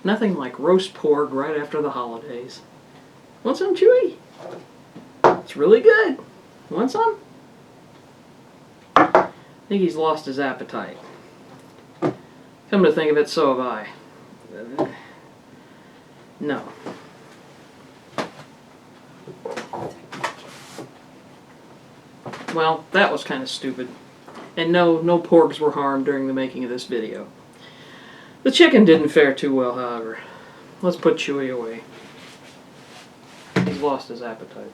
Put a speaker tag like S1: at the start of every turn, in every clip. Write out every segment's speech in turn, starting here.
S1: Nothing like roast pork right after the holidays. Want some, Chewy? It's really good. Want some? I think he's lost his appetite. Come to think of it, so have I. No. Well, that was kind of stupid. And no porgs were harmed during the making of this video. The chicken didn't fare too well, however. Let's put Chewy away. He's lost his appetite.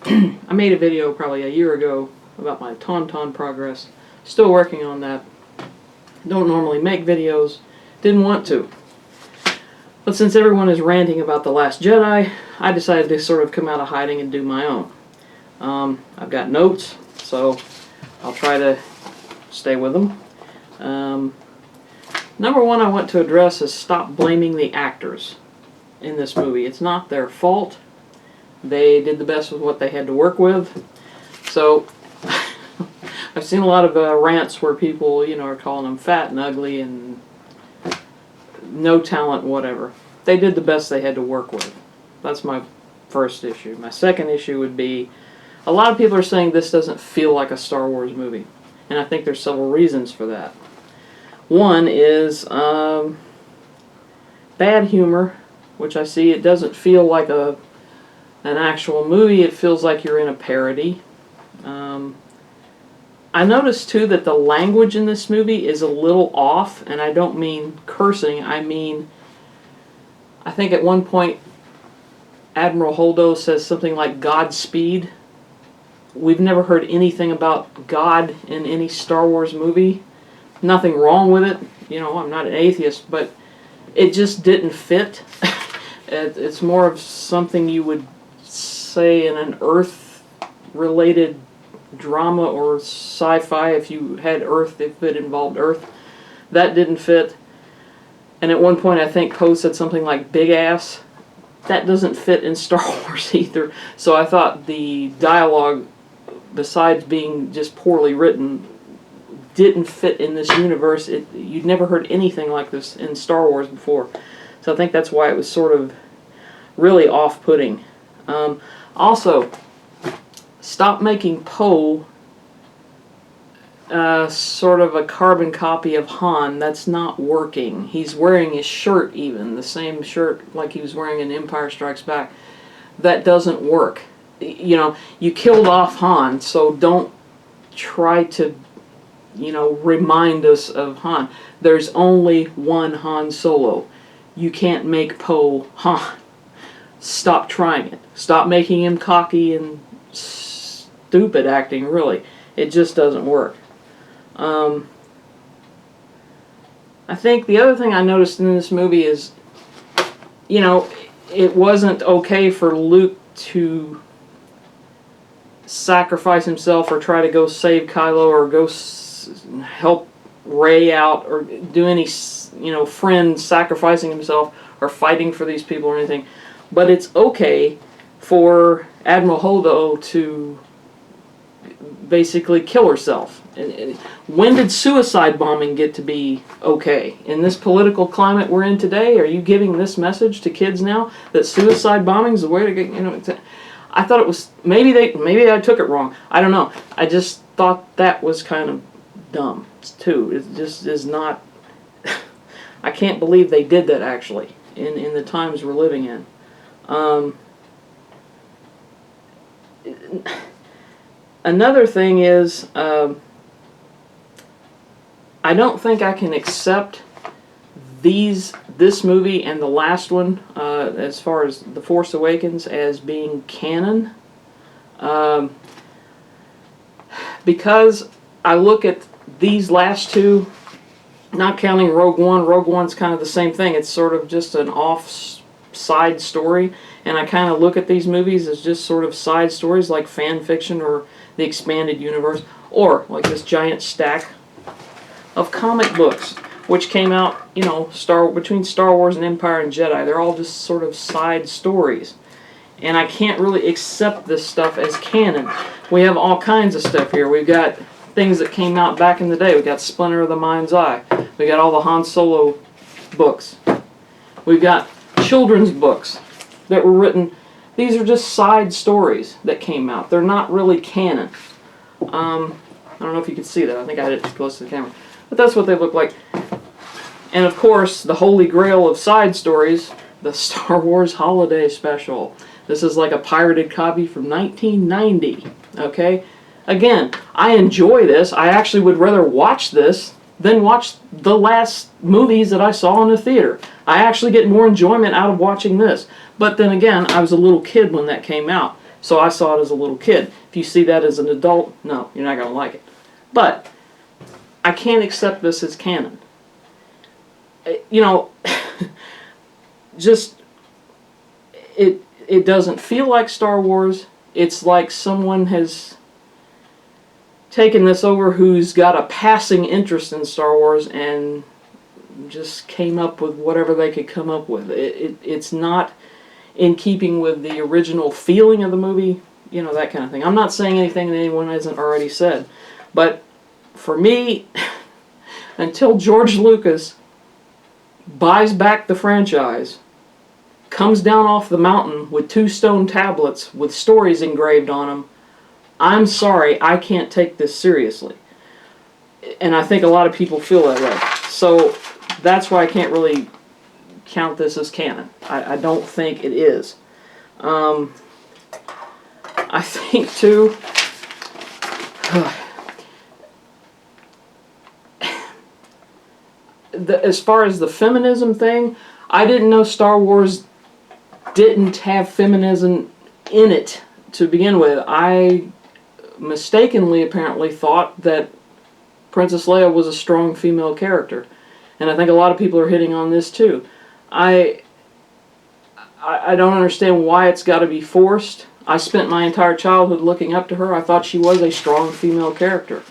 S1: I made a video probably a year ago about my Tauntaun progress. Still working on that. Don't normally make videos. Didn't want to. But since everyone is ranting about The Last Jedi, I decided to sort of come out of hiding and do my own. I've got notes, so I'll try to stay with them. Number one I want to address is stop blaming the actors in this movie. It's not their fault. They did the best with what they had to work with. So, I've seen a lot of rants where people, are calling them fat and ugly and no talent, whatever. They did the best they had to work with. That's my first issue. My second issue would be, a lot of people are saying this doesn't feel like a Star Wars movie. And I think there's several reasons for that. One is bad humor, which I see it doesn't feel like an actual movie. It feels like you're in a parody. I noticed too that the language in this movie is a little off, and I don't mean cursing. I mean, I think at one point Admiral Holdo says something like Godspeed. We've never heard anything about God in any Star Wars movie. Nothing wrong with it. I'm not an atheist, but it just didn't fit. It's more of something you would say in an Earth-related drama or sci-fi if you had Earth, if it involved Earth. That didn't fit. And at one point I think Poe said something like big ass. That doesn't fit in Star Wars either. So I thought the dialogue, besides being just poorly written, didn't fit in this universe. You'd never heard anything like this in Star Wars before. So I think that's why it was sort of really off-putting. Also, stop making Poe sort of a carbon copy of Han. That's not working. He's wearing his shirt even, the same shirt like he was wearing in Empire Strikes Back. That doesn't work. You killed off Han, so don't try to, remind us of Han. There's only one Han Solo. You can't make Poe Han. Stop trying it. Stop making him cocky and stupid acting, really. It just doesn't work. I think the other thing I noticed in this movie is, it wasn't okay for Luke to sacrifice himself or try to go save Kylo or go help Rey out or do any, friend sacrificing himself or fighting for these people or anything. But it's okay for Admiral Holdo to basically kill herself. When did suicide bombing get to be okay? In this political climate we're in today, are you giving this message to kids now that suicide bombing is the way to get, I thought it was, maybe I took it wrong. I don't know. I just thought that was kind of dumb too. It just is not, I can't believe they did that actually in the times we're living in. Another thing is, I don't think I can accept this movie and the last one, as far as The Force Awakens, as being canon. Because I look at these last two, not counting Rogue One. Rogue One's kind of the same thing. It's sort of just an side story, and I kind of look at these movies as just sort of side stories like fan fiction or the expanded universe, or like this giant stack of comic books which came out, between Star Wars and Empire and Jedi. They're all just sort of side stories, and I can't really accept this stuff as canon. We have all kinds of stuff here. We've got things that came out back in the day. We got Splinter of the Mind's Eye. We got all the Han Solo books. We've got children's books that were written. These are just side stories that came out. They're not really canon. I don't know if you can see that. I think I had it too close to the camera. But that's what they look like. And of course, the holy grail of side stories, the Star Wars Holiday Special. This is like a pirated copy from 1990. Okay? Again, I enjoy this. I actually would rather watch this than watch the last movies that I saw in the theater. I actually get more enjoyment out of watching this. But then again, I was a little kid when that came out. So I saw it as a little kid. If you see that as an adult, no, you're not going to like it. But I can't accept this as canon. You know, just, it doesn't feel like Star Wars. It's like someone has taken this over who's got a passing interest in Star Wars and just came up with whatever they could come up with. It's not in keeping with the original feeling of the movie, you know, that kind of thing. I'm not saying anything that anyone hasn't already said, but for me, until George Lucas buys back the franchise, comes down off the mountain with 2 stone tablets with stories engraved on them, I'm sorry, I can't take this seriously. And I think a lot of people feel that way. So that's why I can't really count this as canon. I don't think it is. I think too, as far as the feminism thing, I didn't know Star Wars didn't have feminism in it to begin with. I mistakenly apparently thought that Princess Leia was a strong female character. And I think a lot of people are hitting on this too. I don't understand why it's got to be forced. I spent my entire childhood looking up to her. I thought she was a strong female character.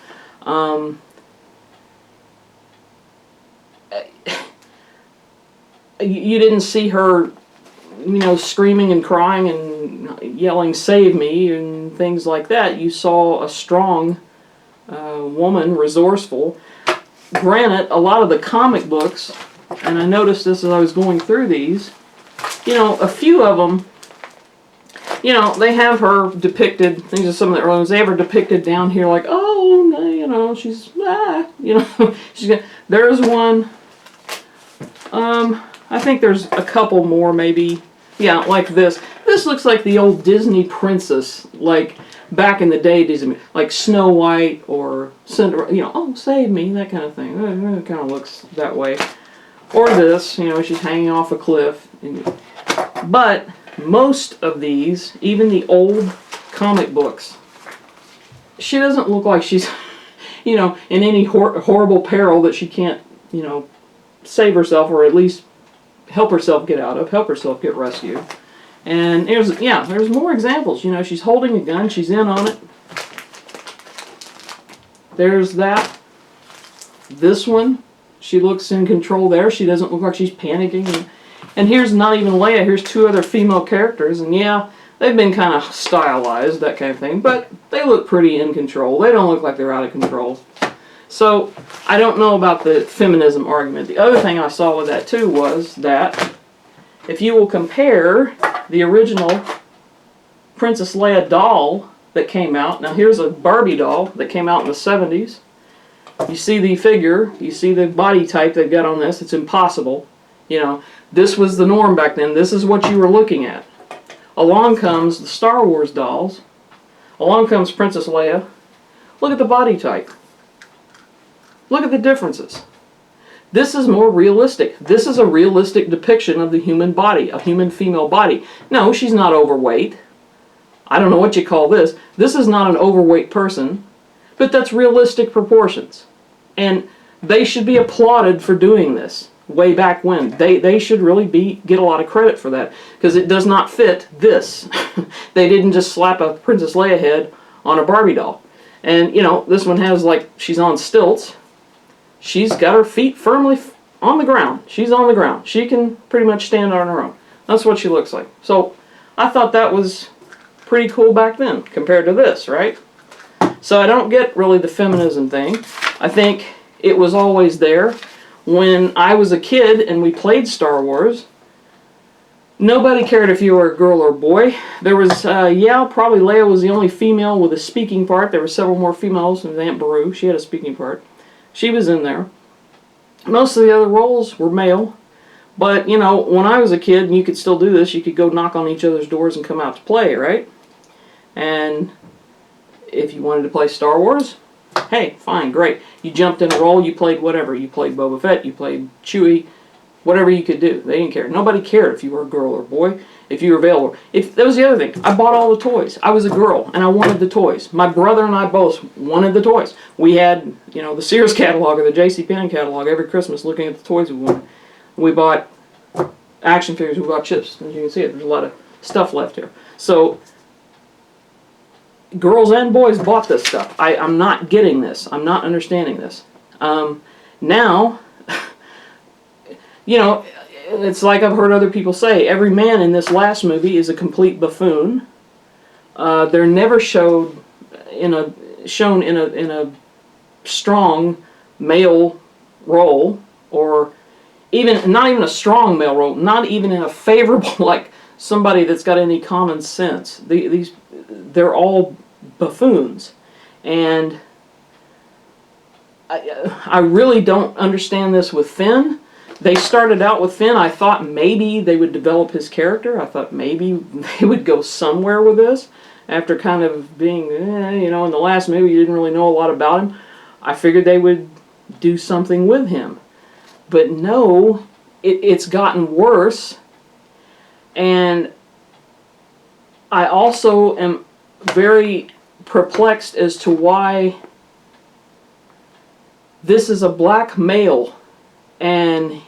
S1: You didn't see her, you know, screaming and crying and yelling, "Save me," and things like that. You saw a strong woman, resourceful. Granted, a lot of the comic books, and I noticed this as I was going through these, you know, a few of them, you know, they have her depicted, these are some of the early ones, they have her depicted down here like, oh, no, you know, she's, you know, she's got, there's one, I think there's a couple more maybe, yeah, like this. This looks like the old Disney princess, like back in the day, Disney, like Snow White or Cinderella, you know, oh, save me, that kind of thing. It kind of looks that way. Or this, you know, she's hanging off a cliff. But most of these, even the old comic books, she doesn't look like she's, you know, in any horrible peril that she can't, you know, save herself or at least help herself get out of, help herself get rescued. And there's more examples. You know, she's holding a gun, she's in on it. There's that. This one, she looks in control there. She doesn't look like she's panicking. And here's not even Leia, here's 2 other female characters. And yeah, they've been kind of stylized, that kind of thing. But they look pretty in control. They don't look like they're out of control. So, I don't know about the feminism argument. The other thing I saw with that too was that if you will compare the original Princess Leia doll that came out. Now here's a Barbie doll that came out in the 70s. You see the figure, you see the body type they've got on this. It's impossible. You know, this was the norm back then. This is what you were looking at. Along comes the Star Wars dolls. Along comes Princess Leia. Look at the body type. Look at the differences. This is more realistic. This is a realistic depiction of the human body, a human female body. No, she's not overweight. I don't know what you call this. This is not an overweight person, but that's realistic proportions. And they should be applauded for doing this way back when. They should really get a lot of credit for that, because it does not fit this. They didn't just slap a Princess Leia head on a Barbie doll. And, you know, this one has, like, she's on stilts. She's got her feet firmly on the ground. She's on the ground. She can pretty much stand on her own. That's what she looks like. So I thought that was pretty cool back then compared to this, right? So I don't get really the feminism thing. I think it was always there. When I was a kid and we played Star Wars, nobody cared if you were a girl or a boy. There was, yeah, probably Leia was the only female with a speaking part. There were several more females, and Aunt Beru, she had a speaking part. She was in there. Most of the other roles were male. But, you know, when I was a kid, and you could still do this, you could go knock on each other's doors and come out to play, right? And if you wanted to play Star Wars, hey, fine, great. You jumped in a role, you played whatever. You played Boba Fett, you played Chewie, whatever you could do. They didn't care. Nobody cared if you were a girl or a boy, if you were available. That was the other thing. I bought all the toys. I was a girl, and I wanted the toys. My brother and I both wanted the toys. We had, you know, the Sears catalog or the JCPenney catalog every Christmas looking at the toys we wanted. We bought action figures, we bought chips. As you can see, there's a lot of stuff left here. So, girls and boys bought this stuff. I'm not getting this. I'm not understanding this. Now, you know, it's like I've heard other people say, every man in this last movie is a complete buffoon. They're never shown in a strong male role, or not even a strong male role, not even in a favorable, like somebody that's got any common sense. They're all buffoons, and I really don't understand this with Finn. They started out with Finn. I thought maybe they would develop his character. I thought maybe they would go somewhere with this. After kind of being, you know, in the last movie you didn't really know a lot about him. I figured they would do something with him. But no, it's gotten worse. And I also am very perplexed as to why this is a black male, and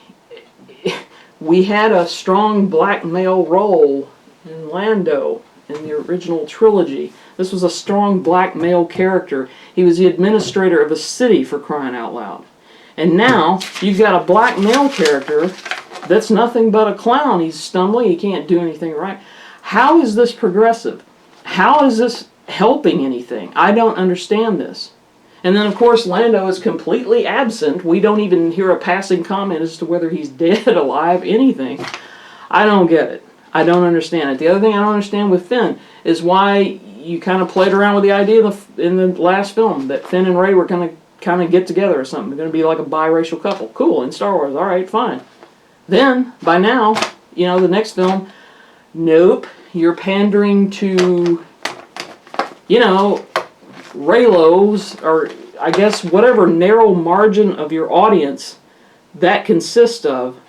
S1: we had a strong black male role in Lando in the original trilogy. This was a strong black male character. He was the administrator of a city, for crying out loud. And now you've got a black male character that's nothing but a clown. He's stumbling, he can't do anything right. How is this progressive? How is this helping anything? I don't understand this. And then, of course, Lando is completely absent. We don't even hear a passing comment as to whether he's dead, alive, anything. I don't get it. I don't understand it. The other thing I don't understand with Finn is why you kind of played around with the idea in the last film that Finn and Rey were going to kind of get together or something. They're going to be like a biracial couple. Cool, in Star Wars. All right, fine. Then, by now, you know, the next film, nope, you're pandering to, you know, Reylos, or I guess whatever narrow margin of your audience that consists of,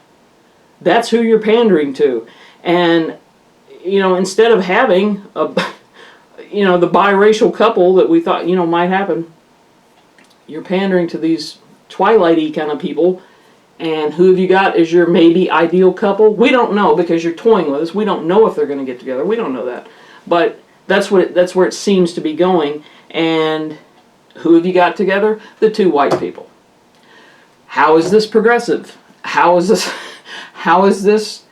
S1: that's who you're pandering to. And, you know, instead of having a, you know, the biracial couple that we thought, you know, might happen, you're pandering to these Twilight-y kind of people. And who have you got as your maybe ideal couple? We don't know, because you're toying with us. We don't know if they're going to get together. We don't know that. But that's where it seems to be going. And who have you got together? The two white people. How is this progressive? How is this? How is this?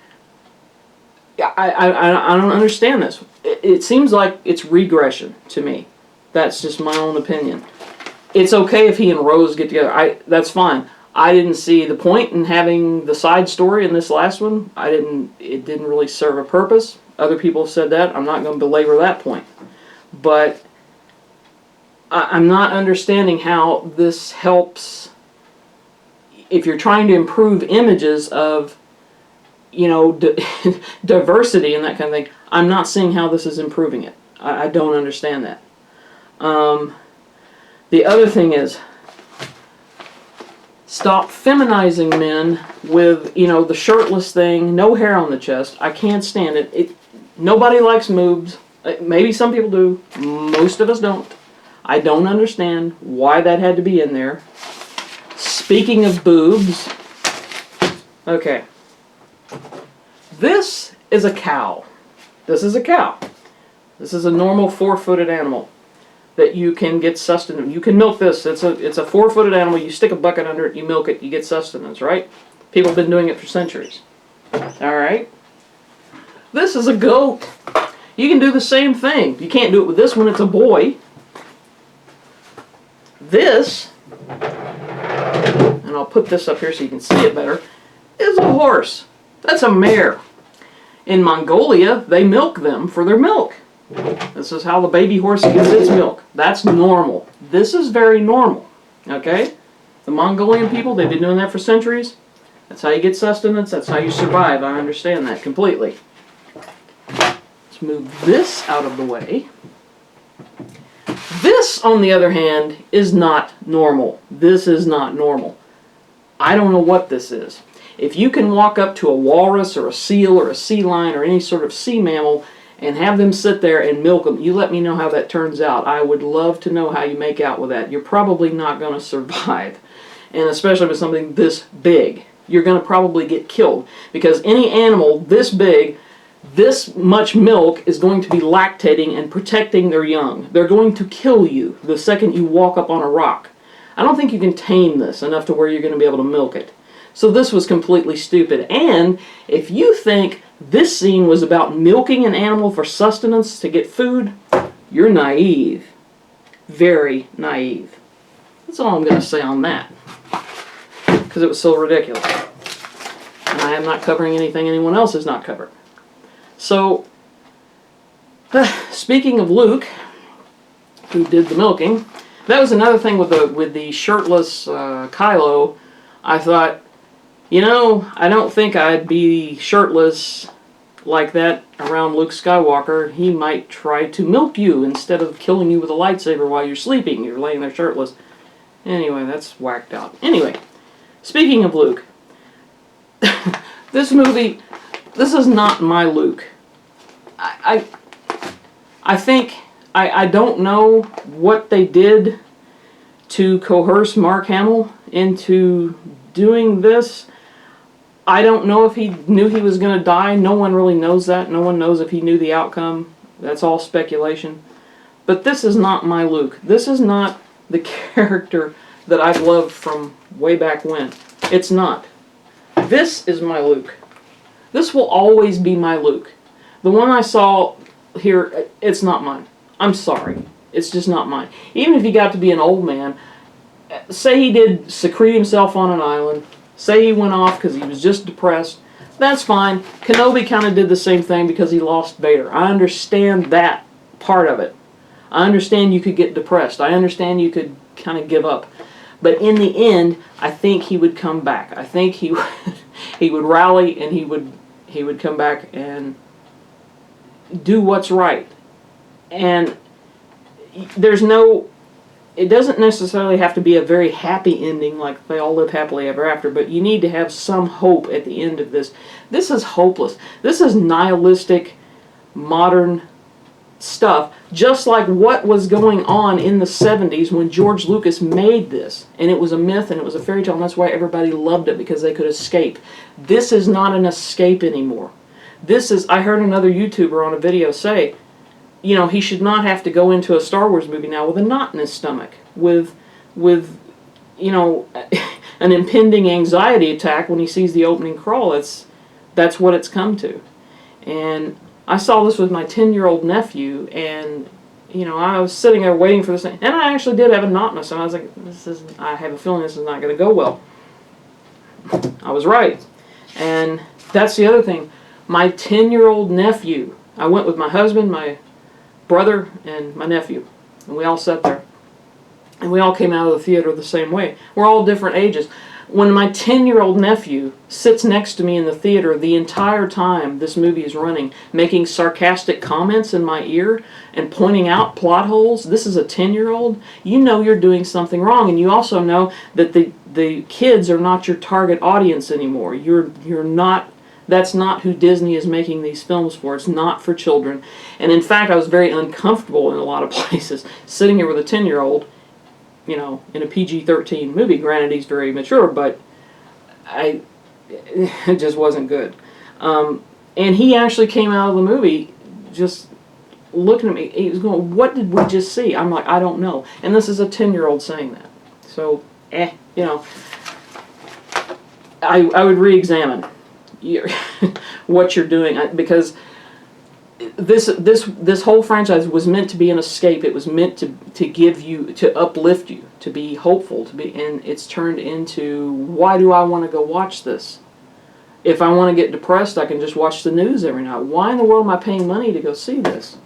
S1: I don't understand this. It seems like it's regression to me. That's just my own opinion. It's okay if he and Rose get together. That's fine. I didn't see the point in having the side story in this last one. It didn't really serve a purpose. Other people have said that. I'm not going to belabor that point. But I'm not understanding how this helps. If you're trying to improve images of, you know, diversity and that kind of thing, I'm not seeing how this is improving it. I don't understand that. The other thing is, stop feminizing men with, you know, the shirtless thing, no hair on the chest. I can't stand it. Nobody likes boobs. Maybe some people do. Most of us don't. I don't understand why that had to be in there. Speaking of boobs, okay. This is a cow. This is a cow. This is a normal 4-footed animal that you can get sustenance. You can milk this. It's a 4-footed animal. You stick a bucket under it, you milk it, you get sustenance, right? People have been doing it for centuries. All right? This is a goat. You can do the same thing. You can't do it with this one. It's a boy. This, and I'll put this up here so you can see it better, is a horse. That's a mare. In Mongolia, they milk them for their milk. This is how the baby horse gets its milk. That's normal. This is very normal. Okay? The Mongolian people, they've been doing that for centuries. That's how you get sustenance. That's how you survive. I understand that completely. Let's move this out of the way. This, on the other hand, is not normal. This is not normal. I don't know what this is. If you can walk up to a walrus or a seal or a sea lion or any sort of sea mammal and have them sit there and milk them, you let me know how that turns out. I would love to know how you make out with that. You're probably not going to survive. And especially with something this big. You're going to probably get killed. Because any animal this big, this much milk is going to be lactating and protecting their young. They're going to kill you the second you walk up on a rock. I don't think you can tame this enough to where you're going to be able to milk it. So this was completely stupid. And if you think this scene was about milking an animal for sustenance to get food, you're naive. Very naive. That's all I'm going to say on that. Because it was so ridiculous. And I am not covering anything anyone else has not covered. So, speaking of Luke, who did the milking, that was another thing with the shirtless Kylo. I thought, you know, I don't think I'd be shirtless like that around Luke Skywalker. He might try to milk you instead of killing you with a lightsaber while you're sleeping. You're laying there shirtless. Anyway, that's whacked out. Anyway, speaking of Luke, this movie, this is not my Luke. I think, I don't know what they did to coerce Mark Hamill into doing this. I don't know if he knew he was going to die. No one really knows that. No one knows if he knew the outcome. That's all speculation. But this is not my Luke. This is not the character that I've loved from way back when. It's not. This is my Luke. This will always be my Luke. The one I saw here, it's not mine. I'm sorry. It's just not mine. Even if he got to be an old man, say he did secrete himself on an island, say he went off because he was just depressed, that's fine. Kenobi kind of did the same thing because he lost Vader. I understand that part of it. I understand you could get depressed. I understand you could kind of give up. But in the end, I think he would come back. I think he would rally and he would come back and do what's right. And it doesn't necessarily have to be a very happy ending like they all live happily ever after, but you need to have some hope at the end of this. This is hopeless. This is nihilistic, modern stuff, just like what was going on in the 70s when George Lucas made this. And it was a myth and it was a fairy tale, and that's why everybody loved it, because they could escape. This is not an escape anymore. This is, I heard another YouTuber on a video say, you know, he should not have to go into a Star Wars movie now with a knot in his stomach, with you know, an impending anxiety attack when he sees the opening crawl. That's what it's come to. And I saw this with my 10-year-old nephew, and you know, I was sitting there waiting for this thing, and I actually did have a knot in my stomach. I was like, I have a feeling this is not going to go well. I was right. And that's the other thing. My 10-year-old nephew, I went with my husband, my brother, and my nephew, and we all sat there, and we all came out of the theater the same way. We're all different ages. When my 10-year-old nephew sits next to me in the theater the entire time this movie is running, making sarcastic comments in my ear and pointing out plot holes, this is a 10-year-old, you know you're doing something wrong. And you also know that the kids are not your target audience anymore. You're not, that's not who Disney is making these films for. It's not for children. And in fact, I was very uncomfortable in a lot of places, sitting here with a 10-year-old, you know, in a PG-13 movie. Granted, he's very mature, but it just wasn't good. And he actually came out of the movie just looking at me. He was going, "What did we just see?" I'm like, "I don't know." And this is a 10-year-old saying that. So, you know, I would re-examine what you're doing, because this whole franchise was meant to be an escape. It was meant to give you, to uplift you, to be hopeful, and it's turned into, why do I want to go watch this? If I want to get depressed, I can just watch the news every night. Why in the world am I paying money to go see this?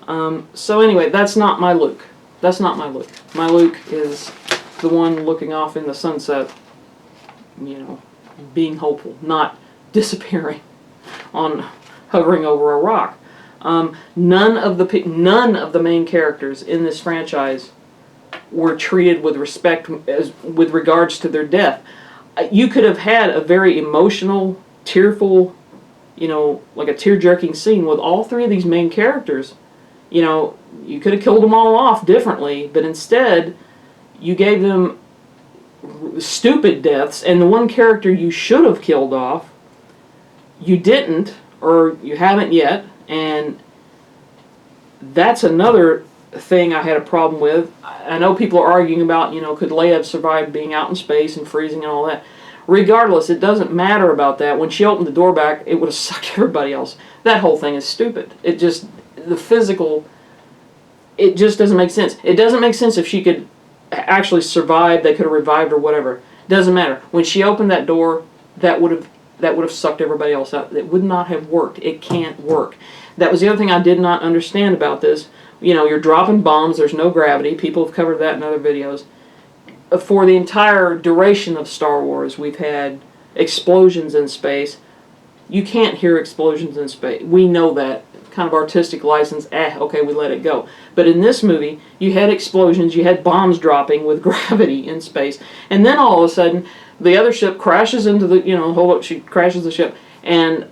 S1: So anyway, that's not my Luke. That's not my Luke. My Luke is the one looking off in the sunset, being hopeful, not disappearing on hovering over a rock. None of the main characters in this franchise were treated with respect with regards to their death. You could have had a very emotional, tearful, like a tear-jerking scene with all three of these main characters. You could have killed them all off differently, but instead, you gave them stupid deaths, and the one character you should have killed off, you didn't, or you haven't yet, and that's another thing I had a problem with. I know people are arguing about, could Leia have survived being out in space and freezing and all that. Regardless, it doesn't matter about that. When she opened the door back, it would have sucked everybody else. That whole thing is stupid. It just doesn't make sense. It doesn't make sense if she could actually survive, they could have revived or whatever. It doesn't matter. When she opened that door, that would have sucked everybody else out. It would not have worked. It can't work. That was the other thing I did not understand about this. You're dropping bombs, there's no gravity. People have covered that in other videos. For the entire duration of Star Wars, we've had explosions in space. You can't hear explosions in space. We know that. Kind of artistic license, okay, we let it go. But in this movie, you had explosions, you had bombs dropping with gravity in space, and then all of a sudden, the other ship crashes into the, she crashes the ship, and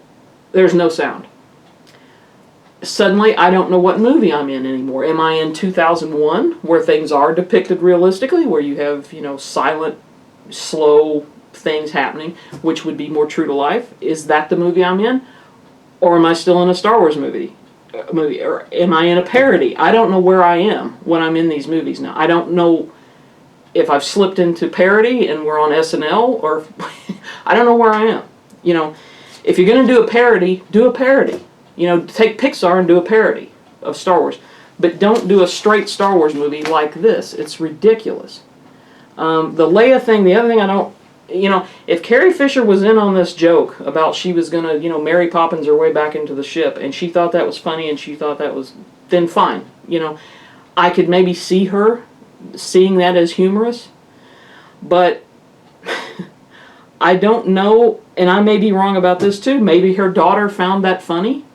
S1: there's no sound. Suddenly, I don't know what movie I'm in anymore. Am I in 2001, where things are depicted realistically, where you have, silent, slow things happening, which would be more true to life? Is that the movie I'm in? Or am I still in a Star Wars movie? Or am I in a parody? I don't know where I am when I'm in these movies now. I don't know if I've slipped into parody and we're on SNL, or I don't know where I am. If you're going to do a parody, do a parody. Take Pixar and do a parody of Star Wars. But don't do a straight Star Wars movie like this. It's ridiculous. The Leia thing, the other thing I don't... if Carrie Fisher was in on this joke about she was going to, Mary Poppins her way back into the ship, and she thought that was funny and she thought that was... then fine. I could maybe see her seeing that as humorous, but I don't know, and I may be wrong about this too. Maybe her daughter found that funny.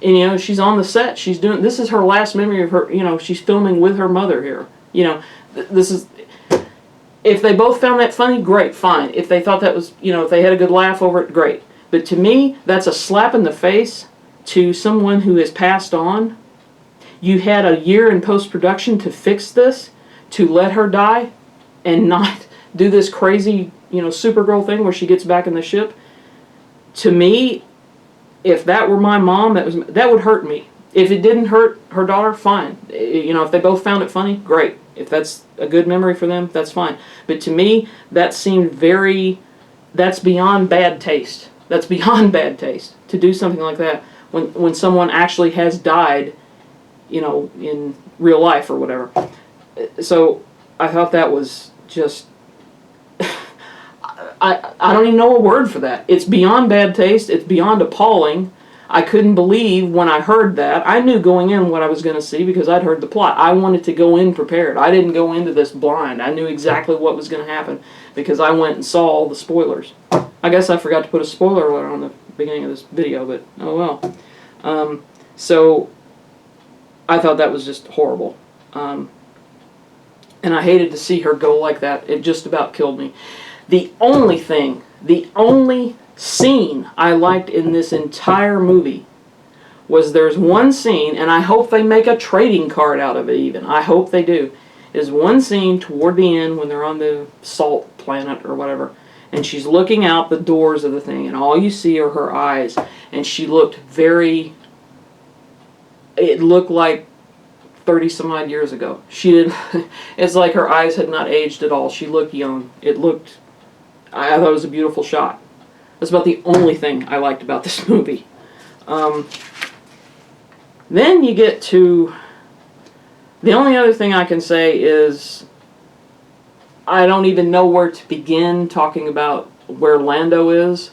S1: And, she's on the set. She's doing... this is her last memory of her... she's filming with her mother here. This is... if they both found that funny, great, fine. If they thought that was... if they had a good laugh over it, great. But to me, that's a slap in the face to someone who has passed on. You had a year in post-production to fix this, to let her die, and not do this crazy, Supergirl thing where she gets back in the ship. To me, if that were my mom, that would hurt me. If it didn't hurt her daughter, fine. If they both found it funny, great. If that's a good memory for them, that's fine. But to me, that seemed that's beyond bad taste. That's beyond bad taste to do something like that when someone actually has died, in real life or whatever. So I thought that was just... I don't even know a word for that. It's beyond bad taste. It's beyond appalling. I couldn't believe when I heard that. I knew going in what I was going to see because I'd heard the plot. I wanted to go in prepared. I didn't go into this blind. I knew exactly what was going to happen because I went and saw all the spoilers. I guess I forgot to put a spoiler alert on the beginning of this video, but oh well. So I thought that was just horrible. And I hated to see her go like that. It just about killed me. The only scene I liked in this entire movie was there's one scene, and I hope they make a trading card out of it even. I hope they do. There's one scene toward the end when they're on the salt planet or whatever, and she's looking out the doors of the thing, and all you see are her eyes, and she looked it looked like 30 some odd years ago. She didn't, it's like her eyes had not aged at all. She looked young. I thought it was a beautiful shot. That's about the only thing I liked about this movie. Then you get to, the only other thing I can say is I don't even know where to begin talking about where Lando is.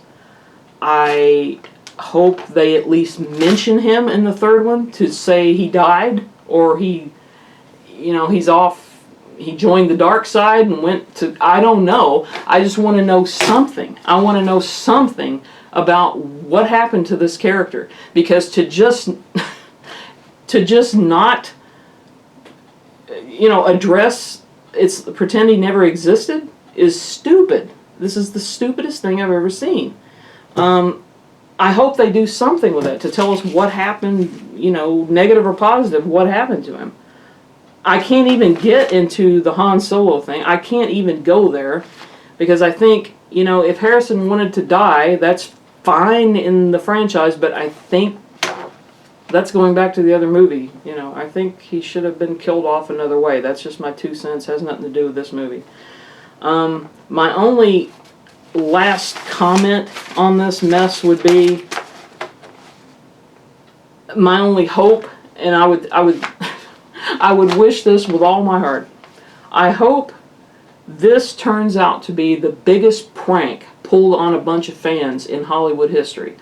S1: I hope they at least mention him in the third one to say he died, or he's off, he joined the dark side and went to, I don't know. I just want to know something. I want to know something about what happened to this character, because to just not address, it's pretend he never existed, is stupid. This is the stupidest thing I've ever seen. I hope they do something with it to tell us what happened, negative or positive, what happened to him. I can't even get into the Han Solo thing. I can't even go there, because I think, if Harrison wanted to die, that's fine in the franchise, but I think that's going back to the other movie. I think he should have been killed off another way. That's just my 2 cents. Has nothing to do with this movie. My only last comment on this mess would be, my only hope, and I would wish this with all my heart. I hope this turns out to be the biggest prank pulled on a bunch of fans in Hollywood history.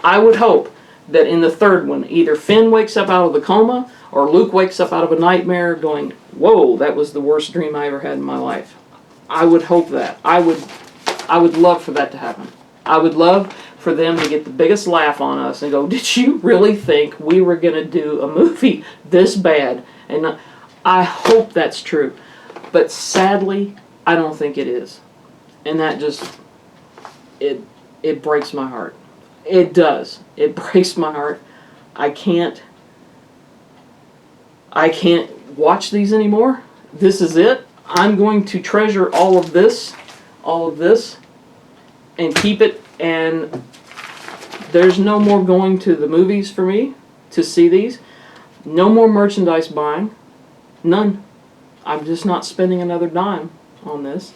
S1: I would hope that in the third one, either Finn wakes up out of the coma, or Luke wakes up out of a nightmare going, whoa, that was the worst dream I ever had in my life. I would hope that. I would love for that to happen. I would love for them to get the biggest laugh on us and go, did you really think we were going to do a movie this bad? And I hope that's true. But sadly, I don't think it is. And that just, it breaks my heart. It does. It breaks my heart. I can't watch these anymore. This is it. I'm going to treasure all of this, and keep it, and there's no more going to the movies for me to see these. No more merchandise buying. None. I'm just not spending another dime on this.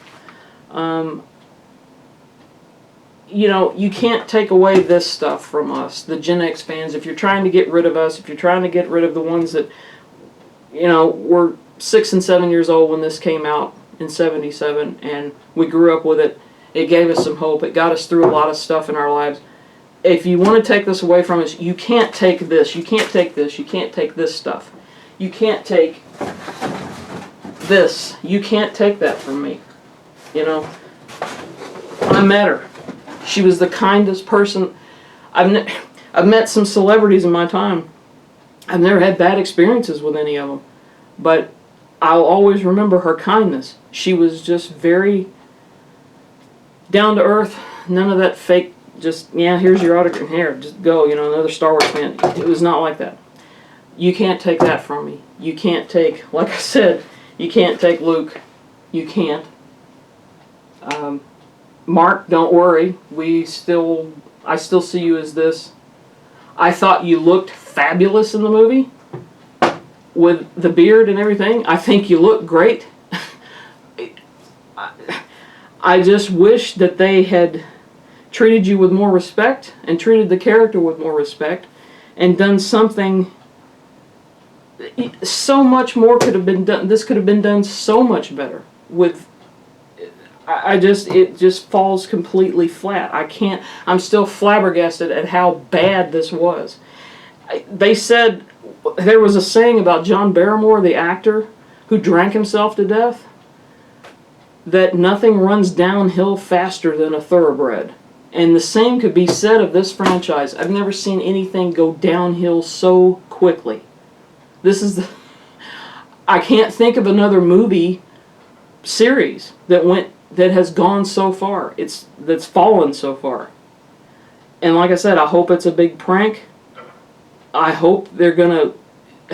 S1: You can't take away this stuff from us, the Gen X fans. If you're trying to get rid of us, if you're trying to get rid of the ones that, were 6 and 7 years old when this came out in '77, and we grew up with it, it gave us some hope. It got us through a lot of stuff in our lives. If you want to take this away from us, you can't take this. You can't take this. You can't take this stuff. You can't take this. You can't take that from me. I met her. She was the kindest person. I've met some celebrities in my time. I've never had bad experiences with any of them. But I'll always remember her kindness. She was just very down to earth. None of that fake, just, yeah, here's your autograph, here, just go, another Star Wars fan. It was not like that. You can't take that from me. You can't take, like I said, you can't take Luke. You can't. Mark, don't worry. I still see you as this. I thought you looked fabulous in the movie with the beard and everything. I think you look great. I just wish that they had treated you with more respect and treated the character with more respect and done something. So much more could have been done. This could have been done so much better with. It just falls completely flat. I'm still flabbergasted at how bad this was. They said, there was a saying about John Barrymore, the actor, who drank himself to death, that nothing runs downhill faster than a thoroughbred. And the same could be said of this franchise. I've never seen anything go downhill so quickly. I can't think of another movie series that has gone so far. That's fallen so far. And like I said, I hope it's a big prank. I hope they're going to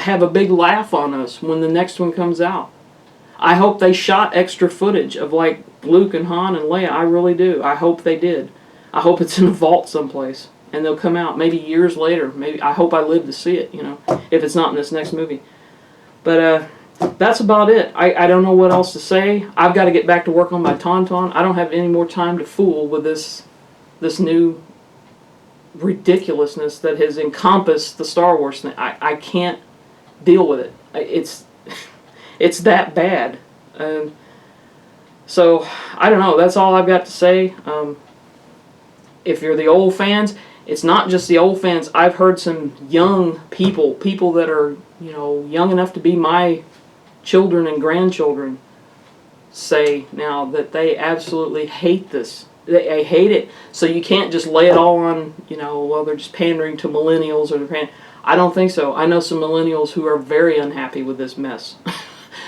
S1: have a big laugh on us when the next one comes out. I hope they shot extra footage of like Luke and Han and Leia. I really do. I hope they did. I hope it's in a vault someplace and they'll come out maybe years later. Maybe I hope I live to see it, if it's not in this next movie. But that's about it. I don't know what else to say. I've got to get back to work on my Tauntaun. I don't have any more time to fool with this new ridiculousness that has encompassed the Star Wars thing. I can't deal with it. It's that bad. And so, I don't know. That's all I've got to say. If you're the old fans, it's not just the old fans. I've heard some young people that are, young enough to be my children and grandchildren, say now that they absolutely hate this. They hate it. So you can't just lay it all on, well, they're just pandering to millennials, I don't think so. I know some millennials who are very unhappy with this mess.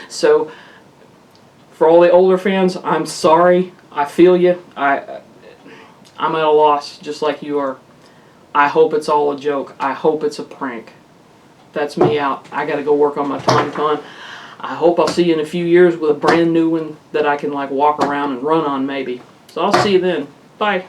S1: So, for all the older fans, I'm sorry. I feel you. I'm at a loss, just like you are. I hope it's all a joke. I hope it's a prank. That's me out. I got to go work on my Tauntaun. I hope I'll see you in a few years with a brand new one that I can walk around and run on maybe. So I'll see you then. Bye.